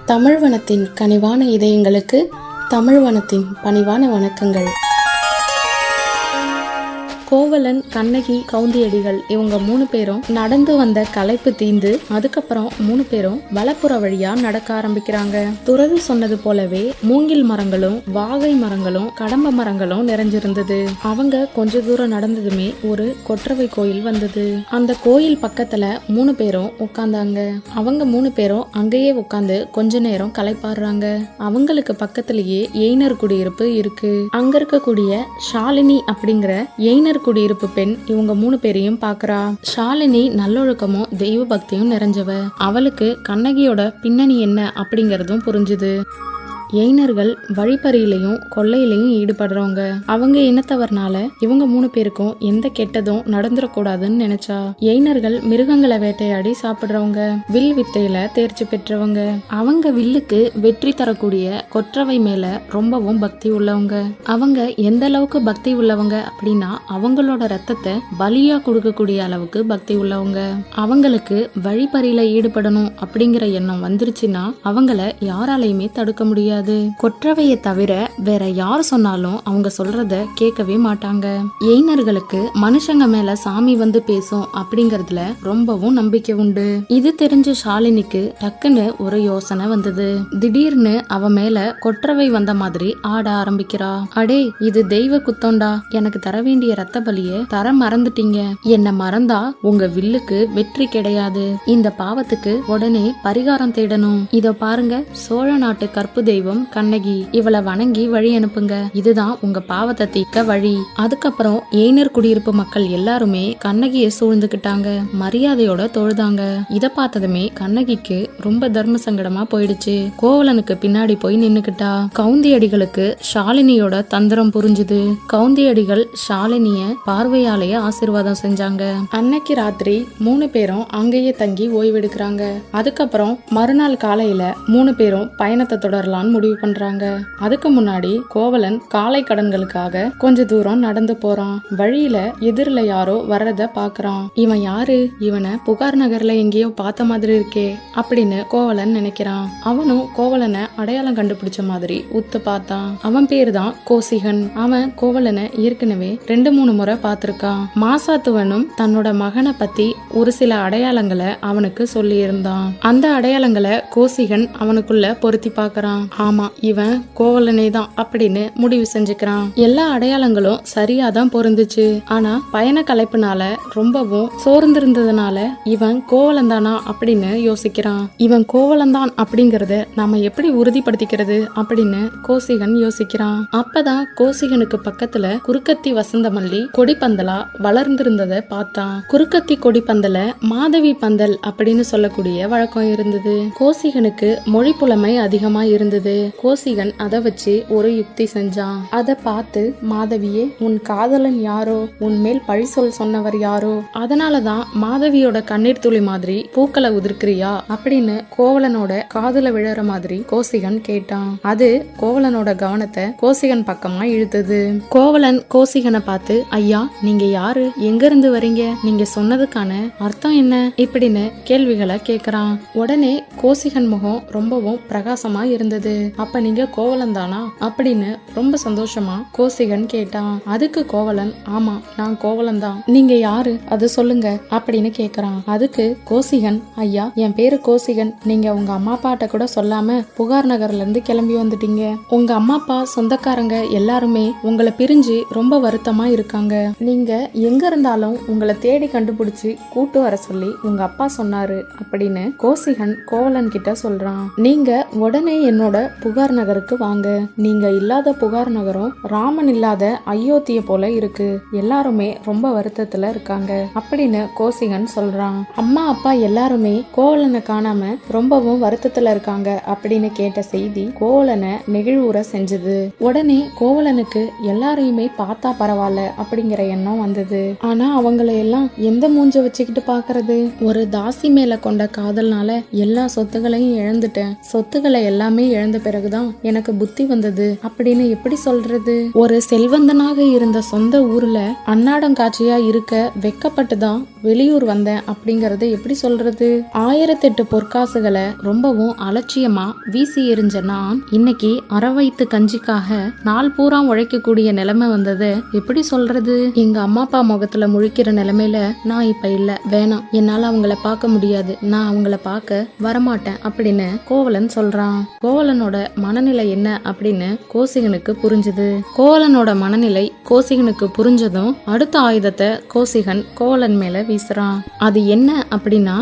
தமிழ்வனத்தின் கனிவான இதயங்களுக்கு தமிழ்வனத்தின் பணிவான வணக்கங்கள். கோவலன், கண்ணகி, கவுந்தியடிகள் இவங்க 3 பேரும் நடந்து வந்த களைப்பு தீந்து அதுக்கப்புறம் 3 பேரும் வலப்புற வழியா நடக்க ஆரம்பிக்கிறாங்க. துறவி சொன்னது போலவே மூங்கில் மரங்களும் வாகை மரங்களும் கடம்ப மரங்களும் நிறைஞ்சிருந்தது. அவங்க கொஞ்ச தூரம் நடந்ததுமே ஒரு கொற்றவை கோயில் வந்தது. அந்த கோயில் பக்கத்துல 3 பேரும் உட்கார்ந்தாங்க. அவங்க 3 பேரும் அங்கேயே உட்கார்ந்து கொஞ்ச நேரம் களைப்பாடுறாங்க. அவங்களுக்கு பக்கத்திலேயே எய்னர் குடியிருப்பு இருக்கு. அங்க இருக்கக்கூடிய ஷாலினி அப்படிங்கிற எய்னர் குடியிருப்பு பெண் இவங்க 3 பேரையும் பாக்குறா. ஷாலினி நல்லொழுக்கமும் தெய்வ பக்தியும் நிறைஞ்சவ. அவளுக்கு கண்ணகியோட பின்னணி என்ன அப்படிங்கறதும் புரிஞ்சுது. எய்னர்கள் வழிப்பறியிலையும் கொள்ளையிலையும் ஈடுபடுறவங்க. அவங்க இனத்தவர்னால இவங்க 3 பேருக்கும் எந்த கெட்டதும் நடந்துடக்கூடாதுன்னு நினைச்சா. எய்னர்கள் மிருகங்களை வேட்டையாடி சாப்பிடுறவங்க, வில் வித்தையில தேர்ச்சி பெற்றவங்க. அவங்க வில்லுக்கு வெற்றி தரக்கூடிய கொற்றவை மேல ரொம்பவும் பக்தி உள்ளவங்க. அவங்க எந்த அளவுக்கு பக்தி உள்ளவங்க அப்படின்னா அவங்களோட ரத்தத்தை பலியா கொடுக்கக்கூடிய அளவுக்கு பக்தி உள்ளவங்க. அவங்களுக்கு வழிப்பறியில ஈடுபடணும் அப்படிங்கிற எண்ணம் வந்துருச்சுன்னா அவங்கள யாராலையுமே தடுக்க முடியாது. கொற்றவையை தவிர வேற யார் சொன்னாலும் அவங்க சொல்றத கேட்கவே மாட்டாங்க. எய்னர்களுக்கு மனுஷங்க மேல சாமி வந்து பேசும் அப்படிங்கறதுல ரொம்பவும் நம்பிக்கை உண்டு. இது தெரிஞ்ச ஷாலினிக்கு டக்குன்னு ஒரு யோசனை வந்தது. திடீர்னு அவ மேல கொற்றவை வந்த மாதிரி ஆட ஆரம்பிக்கிறா. அடே, இது தெய்வ குத்தோண்டா, எனக்கு தர வேண்டிய ரத்த பலிய தர மறந்துட்டீங்க. என்ன மறந்தா உங்க வில்லுக்கு வெற்றி கிடையாது. இந்த பாவத்துக்கு உடனே பரிகாரம் தேடணும். இத பாருங்க, சோழ நாட்டு கற்பு தெய்வம் கண்ணகி, இவளை வணங்கி வழி அனுப்புங்க. இதுதான் உங்க பாவத்தை தீர்க்க வழி. அதுக்கப்புறம் எய்னர் குடியிருப்பு மக்கள் எல்லாருமே கண்ணகிய சூழ்ந்துகிட்டாங்க. மரியாதையோட தொழுதாங்க. இத பார்த்ததுமே கண்ணகிக்கு ரொம்ப தர்ம சங்கடமா போயிடுச்சு. கோவலனுக்கு பின்னாடி போய் நின்னுக்கிட்டா. கவுந்தியடிகளுக்கு ஷாலினியோட தந்திரம் புரிஞ்சுது. கவுந்தியடிகள் ஷாலினிய பார்வையாலேயே ஆசீர்வாதம் செஞ்சாங்க. அன்னைக்கு ராத்திரி 3 பேரும் அங்கேயே தங்கி ஓய்வெடுக்கிறாங்க. அதுக்கப்புறம் மறுநாள் காலையில 3 பேரும் பயணத்தை தொடரலான்னு முடிவு பண்றாங்க. அதுக்கு முன்னாடி கோவலன் காலை கடன்களுக்காக கொஞ்ச தூரம் நடந்து போறான். வழியில எதிரில யாரோ வர்றத பாக்குறான். இவன் யாரு? இவனை புகார் நகர்ல எங்கேயோ பார்த்த மாதிரி இருக்கே அப்படின்னு கோவலன் நினைக்கிறான். அவனும் கோவலனை அடையாளம் கண்டுபிடிச்ச மாதிரி உத்து பார்த்தான். அவன் பேரு தான் கோசிகன். அவன் கோவலனை ஏற்கனவே 2-3 முறை பார்த்திருக்கான். மாசாத்துவனும் தன்னோட மகனை பத்தி ஒரு சில அடையாளங்களை அவனுக்கு சொல்லி இருந்தான். அந்த அடையாளங்களை கோசிகன் அவனுக்குள்ள பொருத்தி பார்க்கறான். ஆமா, இவன் கோவலனே தான் அப்படின்னு முடிவு செஞ்சுக்கிறான். எல்லா அடையாளங்களும் சரியாதான் பொருந்துச்சு. ஆனா பயண களைப்புனால ரொம்பவும் சோர்ந்திருந்ததுனால இவன் கோவலன் தானா அப்படின்னு யோசிக்கிறான். இவன் கோவலன் தான் அப்படிங்கறத நாம எப்படி உறுதிப்படுத்திக்கிறது அப்படின்னு கோசிகன் யோசிக்கிறான். அப்பதான் கோசிகனுக்கு பக்கத்துல குறுக்கத்தி வசந்தமல்லி கொடிப்பந்தலா வளர்ந்திருந்ததை பார்த்தான். குறுக்கத்தி கொடிப்பந்தல மாதவி பந்தல் அப்படின்னு சொல்லக்கூடிய வழக்கம் இருந்தது. கோசிகனுக்கு மொழி புலமை அதிகமா இருந்தது. கோசிகன் அதை வச்சு ஒரு யுக்தி செஞ்சான். அதை பார்த்து, மாதவியே, உன் காதலன் யாரோ, உன் மேல் பழி சொல் சொன்னவர் யாரோ, அதனாலதான் மாதவியோட கண்ணீர் துளி மாதிரி பூக்களை உதிர்க்கிறியா அப்படின்னு கோவலனோட காதுல விழற மாதிரி கோசிகன் கேட்டான். அது கோவலனோட கவனத்தை கோசிகன் பக்கமா இழுத்தது. கோவலன் கோசிகனை பார்த்து, ஐயா, நீங்க யாரு, எங்க இருந்து வரீங்க, நீங்க சொன்னதுக்கான அர்த்தம் என்ன இப்படின்னு கேள்விகளை கேக்குறான். உடனே கோசிகன் முகம் ரொம்பவும் பிரகாசமா இருந்தது. அப்ப நீங்க கோவலன் தானா அப்படின்னு ரொம்ப சந்தோஷமா கோசிகன் கேட்டான். அதுக்கு கோவலன், ஆமா, நான் கோவலன் தான். நீங்க யாரு அது சொல்லுங்க அப்படின்னு கேக்குறான். அதுக்கு கோசிகன், ஐயா, என் பேரு கோசிகன். நீங்க உங்க அம்மா அப்பாட்ட கூட சொல்லாம புகார் நகர்ல இருந்து கிளம்பி வந்துட்டீங்க. உங்க அம்மா அப்பா சொந்தக்காரங்க எல்லாருமே உங்களை பிரிஞ்சு ரொம்ப வருத்தமா இருக்காங்க. நீங்க எங்க இருந்தாலும் உங்களை தேடி கண்டுபிடிச்சு கூட்டு வர சொல்லி உங்க அப்பா சொன்னாரு அப்படின்னு கோசிகன் கோவலன் கிட்ட சொல்றான். நீங்க உடனே என்னோட புகார் நகருக்கு வாங்க. நீங்க இல்லாத புகார் நகரம் ராமன் இல்லாத அயோத்திய போல இருக்கு. எல்லாருமே ரொம்ப வருத்தத்துல இருக்காங்க அப்படின்னு கோசிகன் சொல்றான். அம்மா அப்பா எல்லாருமே கோவலனை காணாம ரொம்பவும் வருத்தத்துல இருக்காங்க அப்படின்னு கேட்ட செய்தி கோவலனை நெகிழ்வுற செஞ்சது. உடனே கோவலனுக்கு எல்லாரையுமே பார்த்தா பரவாயில்ல அப்படிங்கிற எண்ணம் வந்தது. ஆனா அவங்களை எல்லாம் எந்த மூஞ்ச வச்சுக்கிட்டு பாக்குறது? ஒரு தாசி மேல கொண்ட காதல்னால எல்லா சொத்துகளையும் இழந்துட்டேன். சொத்துக்களை எல்லாமே இழந்த பிறகுதான் எனக்கு புத்தி வந்தது அப்படின்னு எப்படி சொல்றது? ஒரு செல்வந்தனாக இருந்த சொந்த ஊர்ல அன்னாடங்காட்சியா இருக்க வெக்கப்பட்டுதான் வெளியூர் வந்தேன் அப்படிங்கறத எப்படி சொல்றது? 1008 பொற்காசுகளை ரொம்பவும் அலட்சியமா வீசி எறிஞ்ச நான் இன்னைக்கு அரை வயித்து கஞ்சிக்காக நாள் பூரா உழைக்கக்கூடிய நிலைமை வந்தது எப்படி சொல்றது? எங்க அம்மா அப்பா முகத்துல முழிக்கிற நிலைமையில நான் இப்ப இல்ல, வேணாம், என்னால அவங்கள பார்க்க முடியாது, நான் அவங்கள பார்க்க வரமாட்டேன் அப்படின்னு கோவலன் சொல்றான். கோவலனோட மனநிலை என்ன அப்படின்னு கோசிகனுக்கு புரிஞ்சுது. கோவலனோட மனநிலை கோசிகனுக்கு புரிஞ்சதும் அடுத்த ஆயுதத்தை கோசிகன் கோவலன் மேல வீசுறான். அது என்ன அப்படின்னா,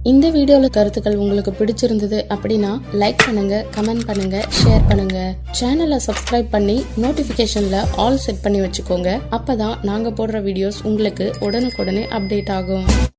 இந்த வீடியோல கருத்துக்கள் உங்களுக்கு பிடிச்சிருந்தது அப்படின்னா லைக் பண்ணுங்க, கமெண்ட் பண்ணுங்க, ஷேர் பண்ணுங்க. சேனலை சப்ஸ்கிரைப் பண்ணி நோட்டிபிகேஷன்ல ஆல் செட் பண்ணி வச்சுக்கோங்க. அப்பதான் நாங்க போடுற வீடியோஸ் உங்களுக்கு உடனுக்குடனே அப்டேட் ஆகும்.